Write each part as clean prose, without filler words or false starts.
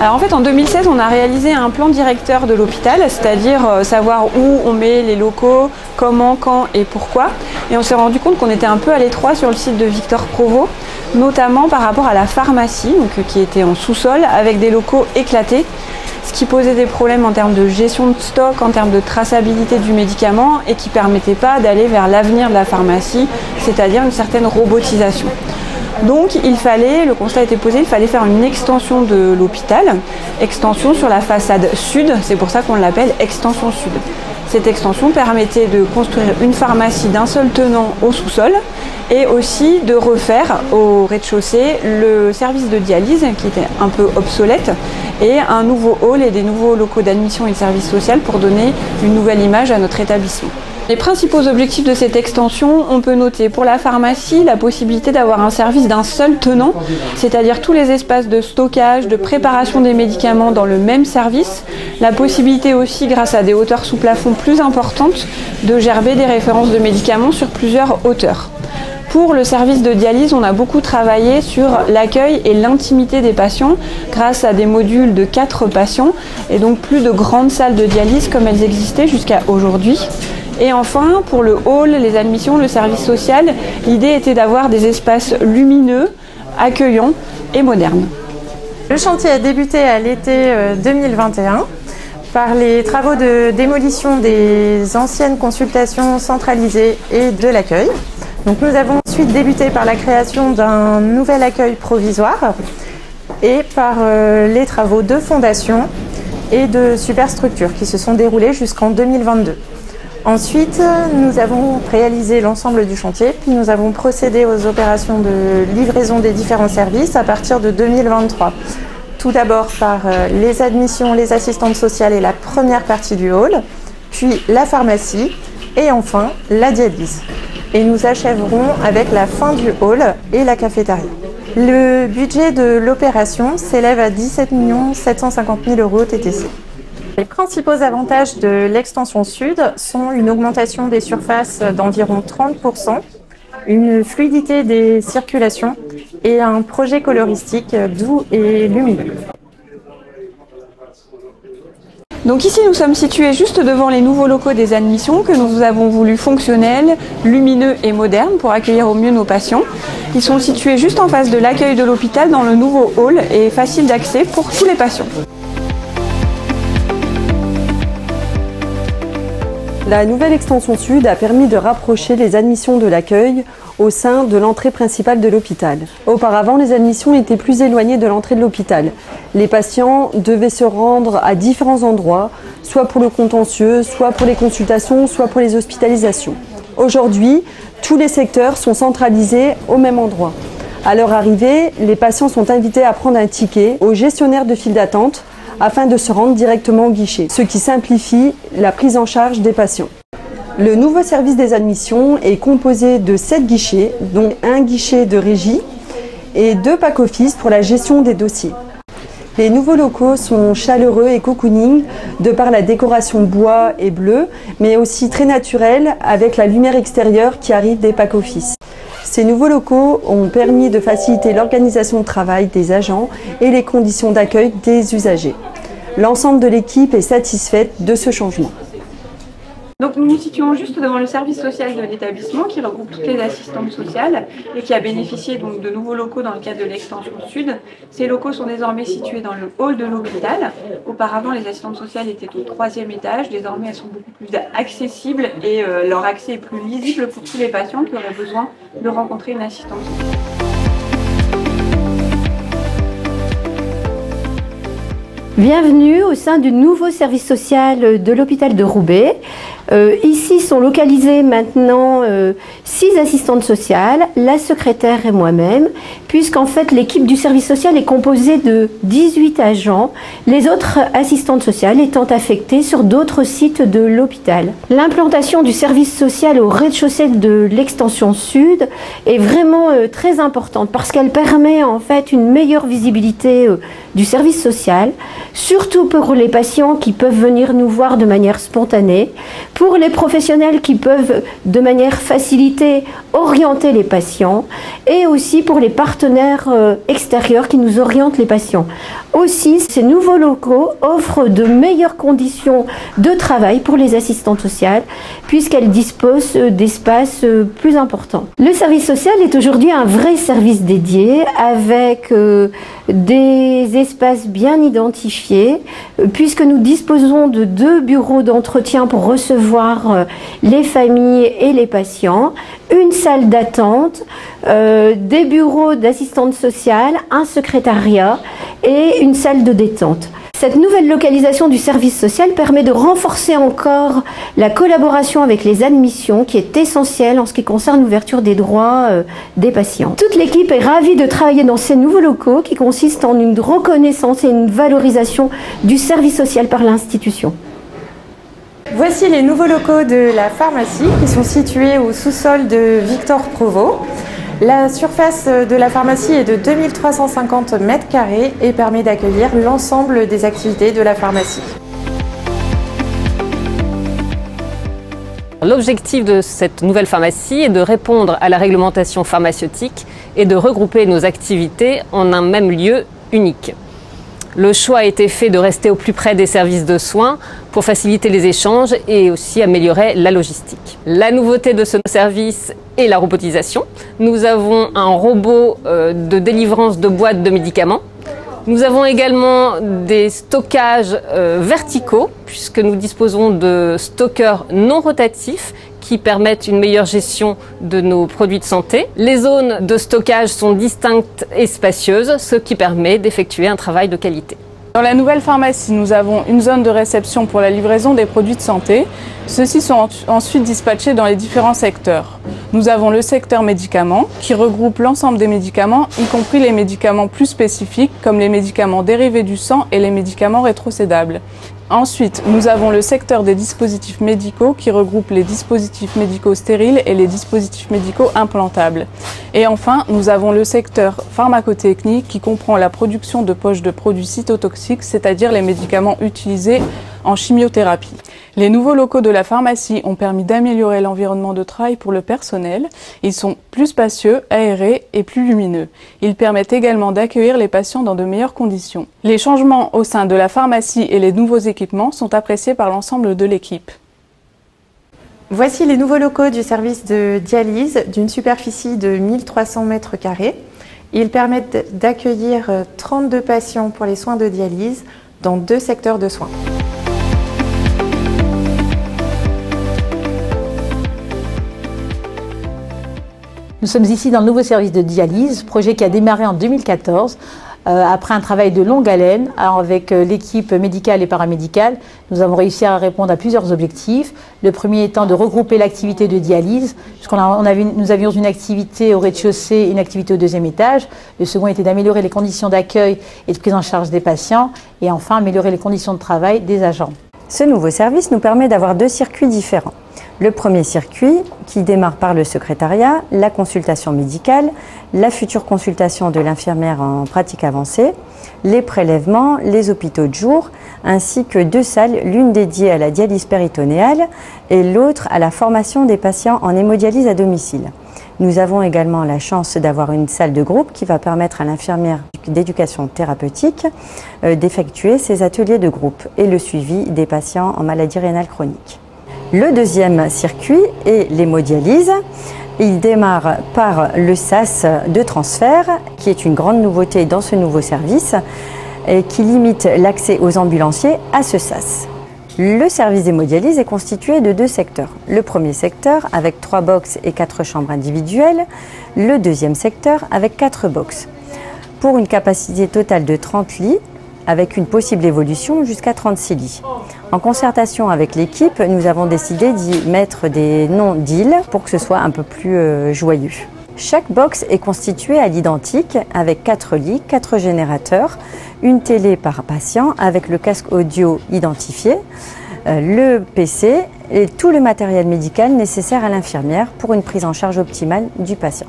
Alors en fait en 2016 on a réalisé un plan directeur de l'hôpital, c'est-à-dire savoir où on met les locaux, comment, quand et pourquoi. Et on s'est rendu compte qu'on était un peu à l'étroit sur le site de Victor Provost, notamment par rapport à la pharmacie, donc, qui était en sous-sol avec des locaux éclatés, ce qui posait des problèmes en termes de gestion de stock, en termes de traçabilité du médicament et qui ne permettait pas d'aller vers l'avenir de la pharmacie, c'est-à-dire une certaine robotisation. Donc le constat a été posé, il fallait faire une extension de l'hôpital, extension sur la façade sud, c'est pour ça qu'on l'appelle extension sud. Cette extension permettait de construire une pharmacie d'un seul tenant au sous-sol et aussi de refaire au rez-de-chaussée le service de dialyse qui était un peu obsolète et un nouveau hall et des nouveaux locaux d'admission et de service social pour donner une nouvelle image à notre établissement. Les principaux objectifs de cette extension, on peut noter pour la pharmacie la possibilité d'avoir un service d'un seul tenant, c'est-à-dire tous les espaces de stockage, de préparation des médicaments dans le même service, la possibilité aussi, grâce à des hauteurs sous plafond plus importantes, de gerber des références de médicaments sur plusieurs hauteurs. Pour le service de dialyse, on a beaucoup travaillé sur l'accueil et l'intimité des patients grâce à des modules de 4 patients et donc plus de grandes salles de dialyse comme elles existaient jusqu'à aujourd'hui. Et enfin, pour le hall, les admissions, le service social, l'idée était d'avoir des espaces lumineux, accueillants et modernes. Le chantier a débuté à l'été 2021 par les travaux de démolition des anciennes consultations centralisées et de l'accueil. Donc nous avons ensuite débuté par la création d'un nouvel accueil provisoire et par les travaux de fondation et de superstructure qui se sont déroulés jusqu'en 2022. Ensuite, nous avons réalisé l'ensemble du chantier, puis nous avons procédé aux opérations de livraison des différents services à partir de 2023. Tout d'abord par les admissions, les assistantes sociales et la première partie du hall, puis la pharmacie et enfin la dialyse. Et nous achèverons avec la fin du hall et la cafétéria. Le budget de l'opération s'élève à 17 750 000 € TTC. Les principaux avantages de l'extension sud sont une augmentation des surfaces d'environ 30%, une fluidité des circulations et un projet coloristique doux et lumineux. Donc ici nous sommes situés juste devant les nouveaux locaux des admissions que nous avons voulu fonctionnels, lumineux et modernes pour accueillir au mieux nos patients. Ils sont situés juste en face de l'accueil de l'hôpital dans le nouveau hall et facile d'accès pour tous les patients. La nouvelle extension sud a permis de rapprocher les admissions de l'accueil au sein de l'entrée principale de l'hôpital. Auparavant, les admissions étaient plus éloignées de l'entrée de l'hôpital. Les patients devaient se rendre à différents endroits, soit pour le contentieux, soit pour les consultations, soit pour les hospitalisations. Aujourd'hui, tous les secteurs sont centralisés au même endroit. À leur arrivée, les patients sont invités à prendre un ticket au gestionnaire de file d'attente afin de se rendre directement au guichet, ce qui simplifie la prise en charge des patients. Le nouveau service des admissions est composé de 7 guichets, dont un guichet de régie et 2 pack-office pour la gestion des dossiers. Les nouveaux locaux sont chaleureux et cocooning de par la décoration bois et bleu, mais aussi très naturelle avec la lumière extérieure qui arrive des pack-office. Ces nouveaux locaux ont permis de faciliter l'organisation de travail des agents et les conditions d'accueil des usagers. L'ensemble de l'équipe est satisfaite de ce changement. Donc nous nous situons juste devant le service social de l'établissement qui regroupe toutes les assistantes sociales et qui a bénéficié donc de nouveaux locaux dans le cadre de l'extension sud. Ces locaux sont désormais situés dans le hall de l'hôpital. Auparavant, les assistantes sociales étaient au 3e étage. Désormais, elles sont beaucoup plus accessibles et leur accès est plus lisible pour tous les patients qui auraient besoin de rencontrer une assistante sociale. Bienvenue au sein du nouveau service social de l'hôpital de Roubaix. Ici sont localisées maintenant 6 assistantes sociales, la secrétaire et moi-même, puisqu'en fait l'équipe du service social est composée de 18 agents, les autres assistantes sociales étant affectées sur d'autres sites de l'hôpital. L'implantation du service social au rez-de-chaussée de l'extension sud est vraiment très importante parce qu'elle permet en fait une meilleure visibilité du service social, surtout pour les patients qui peuvent venir nous voir de manière spontanée, pour les professionnels qui peuvent de manière facilitée orienter les patients et aussi pour les partenaires extérieurs qui nous orientent les patients. Aussi, ces nouveaux locaux offrent de meilleures conditions de travail pour les assistantes sociales puisqu'elles disposent d'espaces plus importants. Le service social est aujourd'hui un vrai service dédié avec des espaces bien identifiés puisque nous disposons de 2 bureaux d'entretien pour recevoir les familles et les patients, une salle d'attente, des bureaux d'assistantes sociales, un secrétariat et une salle de détente. Cette nouvelle localisation du service social permet de renforcer encore la collaboration avec les admissions qui est essentielle en ce qui concerne l'ouverture des droits des patients. Toute l'équipe est ravie de travailler dans ces nouveaux locaux qui consistent en une reconnaissance et une valorisation du service social par l'institution. Voici les nouveaux locaux de la pharmacie qui sont situés au sous-sol de Victor Provost. La surface de la pharmacie est de 2350 m² et permet d'accueillir l'ensemble des activités de la pharmacie. L'objectif de cette nouvelle pharmacie est de répondre à la réglementation pharmaceutique et de regrouper nos activités en un même lieu unique. Le choix a été fait de rester au plus près des services de soins pour faciliter les échanges et aussi améliorer la logistique. La nouveauté de ce service est la robotisation. Nous avons un robot de délivrance de boîtes de médicaments. Nous avons également des stockages verticaux puisque nous disposons de stockeurs non rotatifs qui permettent une meilleure gestion de nos produits de santé. Les zones de stockage sont distinctes et spacieuses, ce qui permet d'effectuer un travail de qualité. Dans la nouvelle pharmacie, nous avons une zone de réception pour la livraison des produits de santé. Ceux-ci sont ensuite dispatchés dans les différents secteurs. Nous avons le secteur médicaments qui regroupe l'ensemble des médicaments, y compris les médicaments plus spécifiques comme les médicaments dérivés du sang et les médicaments rétrocédables. Ensuite, nous avons le secteur des dispositifs médicaux qui regroupe les dispositifs médicaux stériles et les dispositifs médicaux implantables. Et enfin, nous avons le secteur pharmacotechnique qui comprend la production de poches de produits cytotoxiques, c'est-à-dire les médicaments utilisés en chimiothérapie. Les nouveaux locaux de la pharmacie ont permis d'améliorer l'environnement de travail pour le personnel. Ils sont plus spacieux, aérés et plus lumineux. Ils permettent également d'accueillir les patients dans de meilleures conditions. Les changements au sein de la pharmacie et les nouveaux équipements sont appréciés par l'ensemble de l'équipe. Voici les nouveaux locaux du service de dialyse d'une superficie de 1300 m². Ils permettent d'accueillir 32 patients pour les soins de dialyse dans 2 secteurs de soins. Nous sommes ici dans le nouveau service de dialyse, projet qui a démarré en 2014. Après un travail de longue haleine avec l'équipe médicale et paramédicale, nous avons réussi à répondre à plusieurs objectifs. Le premier étant de regrouper l'activité de dialyse, nous avions une activité au rez-de-chaussée et une activité au 2e étage. Le second était d'améliorer les conditions d'accueil et de prise en charge des patients. Et enfin, améliorer les conditions de travail des agents. Ce nouveau service nous permet d'avoir 2 circuits différents. Le premier circuit qui démarre par le secrétariat, la consultation médicale, la future consultation de l'infirmière en pratique avancée, les prélèvements, les hôpitaux de jour, ainsi que 2 salles, l'une dédiée à la dialyse péritonéale et l'autre à la formation des patients en hémodialyse à domicile. Nous avons également la chance d'avoir une salle de groupe qui va permettre à l'infirmière d'éducation thérapeutique d'effectuer ses ateliers de groupe et le suivi des patients en maladie rénale chronique. Le deuxième circuit est l'hémodialyse. Il démarre par le SAS de transfert, qui est une grande nouveauté dans ce nouveau service et qui limite l'accès aux ambulanciers à ce SAS. Le service d'hémodialyse est constitué de 2 secteurs. Le premier secteur avec 3 box et 4 chambres individuelles. Le deuxième secteur avec 4 box. Pour une capacité totale de 30 lits, avec une possible évolution jusqu'à 36 lits. En concertation avec l'équipe, nous avons décidé d'y mettre des noms d'îles pour que ce soit un peu plus joyeux. Chaque box est constituée à l'identique avec 4 lits, 4 générateurs, une télé par patient avec le casque audio identifié, le PC et tout le matériel médical nécessaire à l'infirmière pour une prise en charge optimale du patient.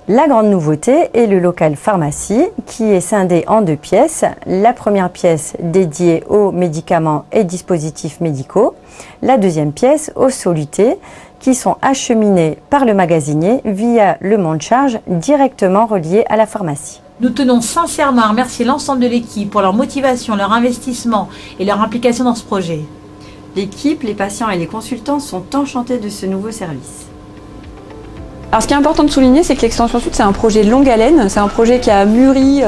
La grande nouveauté est le local pharmacie qui est scindé en 2 pièces. La première pièce dédiée aux médicaments et dispositifs médicaux. La deuxième pièce aux solutés qui sont acheminés par le magasinier via le monte-charge directement relié à la pharmacie. Nous tenons sincèrement à remercier l'ensemble de l'équipe pour leur motivation, leur investissement et leur implication dans ce projet. L'équipe, les patients et les consultants sont enchantés de ce nouveau service. Alors ce qui est important de souligner, c'est que l'Extension Sud, c'est un projet de longue haleine. C'est un projet qui a mûri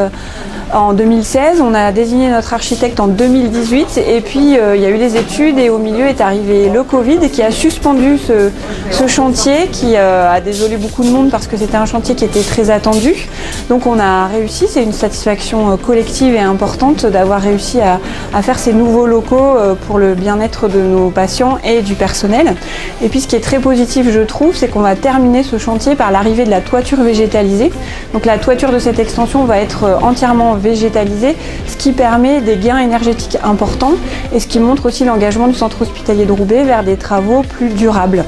en 2016. On a désigné notre architecte en 2018. Et puis, il y a eu les études et au milieu est arrivé le Covid qui a suspendu ce chantier qui a désolé beaucoup de monde parce que c'était un chantier qui était très attendu. Donc on a réussi. C'est une satisfaction collective et importante d'avoir réussi à faire ces nouveaux locaux pour le bien-être de nos patients et du personnel. Et puis ce qui est très positif, je trouve, c'est qu'on va terminer ce chantier par l'arrivée de la toiture végétalisée. Donc la toiture de cette extension va être entièrement végétalisée, ce qui permet des gains énergétiques importants et ce qui montre aussi l'engagement du centre hospitalier de Roubaix vers des travaux plus durables.